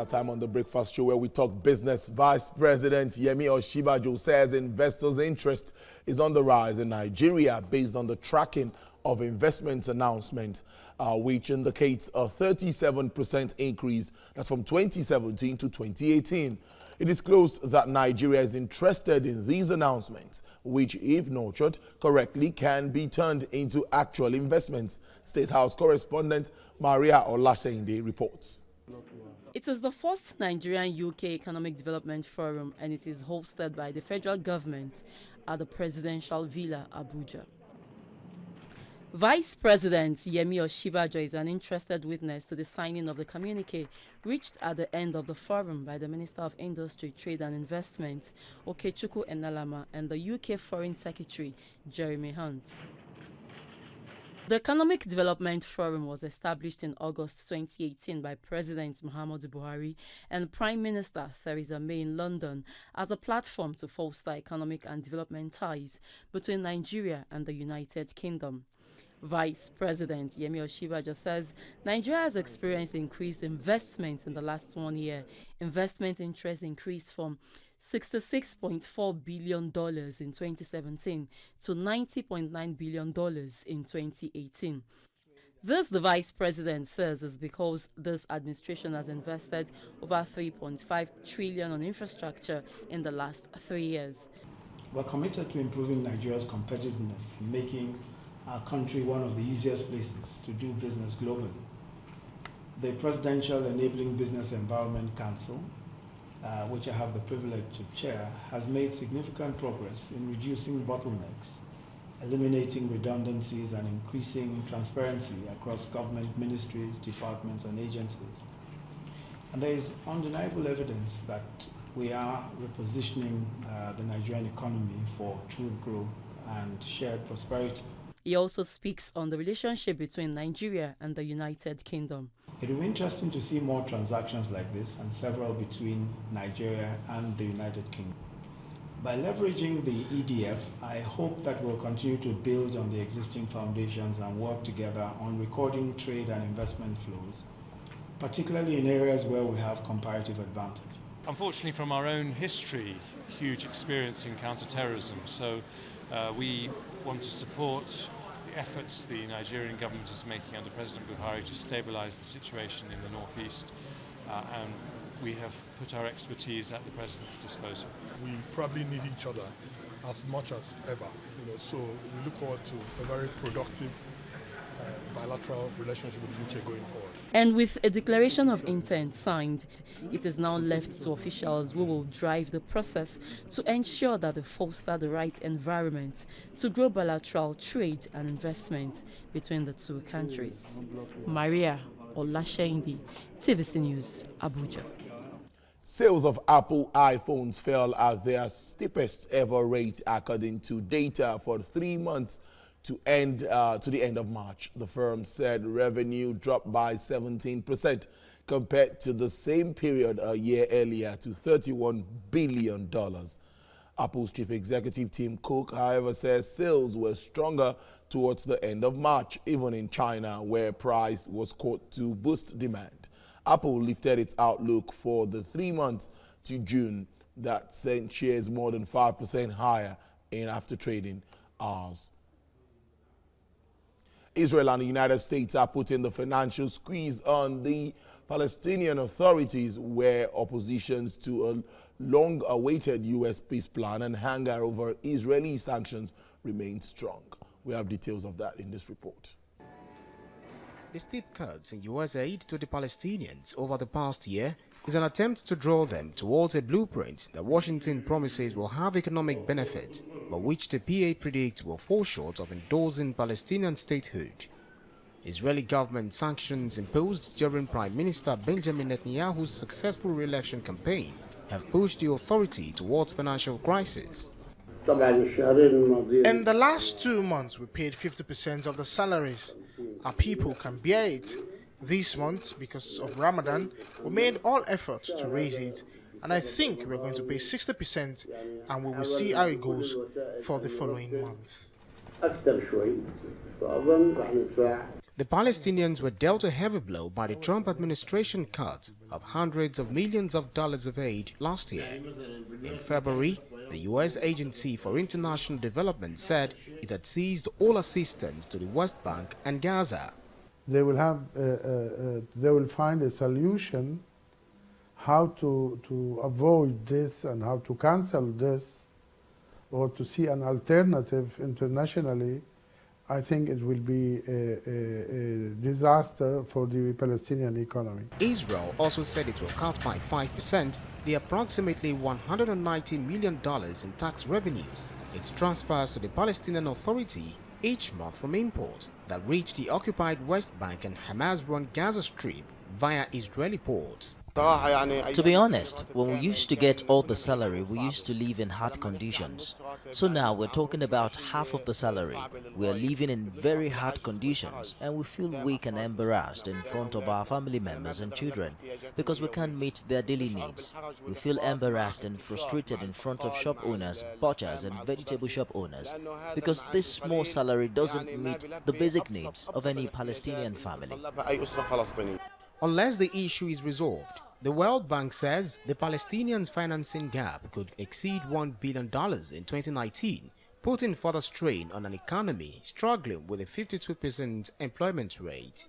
our time on the Breakfast Show where we talk business. Vice President Yemi Osinbajo says investors' interest is on the rise in Nigeria based on the tracking of investment announcements, which indicates a 37% increase. That's from 2017 to 2018. It disclosed that Nigeria is interested in these announcements, which, if nurtured correctly, can be turned into actual investments. State House correspondent Maria Olasende reports. It is the first Nigerian-UK Economic Development Forum, and it is hosted by the federal government at the Presidential Villa, Abuja. Vice President Yemi Osinbajo is an interested witness to the signing of the communique reached at the end of the forum by the Minister of Industry, Trade and Investment, Okechukwu Enalama, and the UK Foreign Secretary, Jeremy Hunt. The Economic Development Forum was established in August 2018 by President Muhammadu Buhari and Prime Minister Theresa May in London as a platform to foster economic and development ties between Nigeria and the United Kingdom. Vice President Yemi Osinbajo says Nigeria has experienced increased investment in the last 1 year. Investment interest increased from $66.4 billion in 2017 to $90.9 billion in 2018. This, the Vice President says, is because this administration has invested over $3.5 trillion on infrastructure in the last 3 years. We're committed to improving Nigeria's competitiveness and making our country one of the easiest places to do business globally. The Presidential Enabling Business Environment Council, which I have the privilege to chair, has made significant progress in reducing bottlenecks, eliminating redundancies, and increasing transparency across government ministries, departments, and agencies. And there is undeniable evidence that we are repositioning the Nigerian economy for truth growth and shared prosperity. He also speaks on the relationship between Nigeria and the United Kingdom. It will be interesting to see more transactions like this and several between Nigeria and the United Kingdom. By leveraging the EDF, I hope that we'll continue to build on the existing foundations and work together on recording trade and investment flows, particularly in areas where we have comparative advantage. Unfortunately, from our own history, huge experience in counter-terrorism, so we want to support the efforts the Nigerian government is making under President Buhari to stabilize the situation in the northeast, and we have put our expertise at the President's disposal. We probably need each other as much as ever, so we look forward to a very productive bilateral relationship with the UK going forward. And with a declaration of intent signed, it is now left to officials who will drive the process to ensure that they foster the right environment to grow bilateral trade and investment between the two countries. Maria Olasende, TVC News, Abuja. Sales of Apple iPhones fell at their steepest ever rate according to data for 3 months to the end of March. The firm said revenue dropped by 17% compared to the same period a year earlier to $31 billion. Apple's chief executive Tim Cook, however, says sales were stronger towards the end of March, even in China, where price was caught to boost demand. Apple lifted its outlook for the 3 months to June that sent shares more than 5% higher in after trading hours. Israel and the United States are putting the financial squeeze on the Palestinian authorities, where oppositions to a long-awaited U.S. peace plan and anger over Israeli sanctions remain strong. We have details of that in this report. The steep cuts in U.S. aid to the Palestinians over the past year is an attempt to draw them towards a blueprint that Washington promises will have economic benefits, but which the PA predicts will fall short of endorsing Palestinian statehood. Israeli government sanctions imposed during Prime Minister Benjamin Netanyahu's successful re-election campaign have pushed the authority towards financial crisis. In the last 2 months, we paid 50% of the salaries. Our people can bear it. This month, because of Ramadan, we made all efforts to raise it, and I think we're going to pay 60%, and we will see how it goes for the following months. The Palestinians were dealt a heavy blow by the Trump administration cut of hundreds of millions of dollars of aid last year. In February, the U.S. Agency for International Development said it had ceased all assistance to the West Bank and Gaza. They will find a solution how to avoid this and how to cancel this, or to see an alternative internationally. I think it will be a disaster for the Palestinian economy. Israel also said it will cut by 5% the approximately $190 million in tax revenues it transfers to the Palestinian Authority each month from imports that reach the occupied West Bank and Hamas-run Gaza Strip via Israeli ports. To be honest, when we used to get all the salary, we used to live in hard conditions. So now we're talking about half of the salary. We are living in very hard conditions and we feel weak and embarrassed in front of our family members and children because we can't meet their daily needs. We feel embarrassed and frustrated in front of shop owners, butchers and vegetable shop owners because this small salary doesn't meet the basic needs of any Palestinian family. Unless the issue is resolved, the World Bank says the Palestinians' financing gap could exceed $1 billion in 2019, putting further strain on an economy struggling with a 52% employment rate.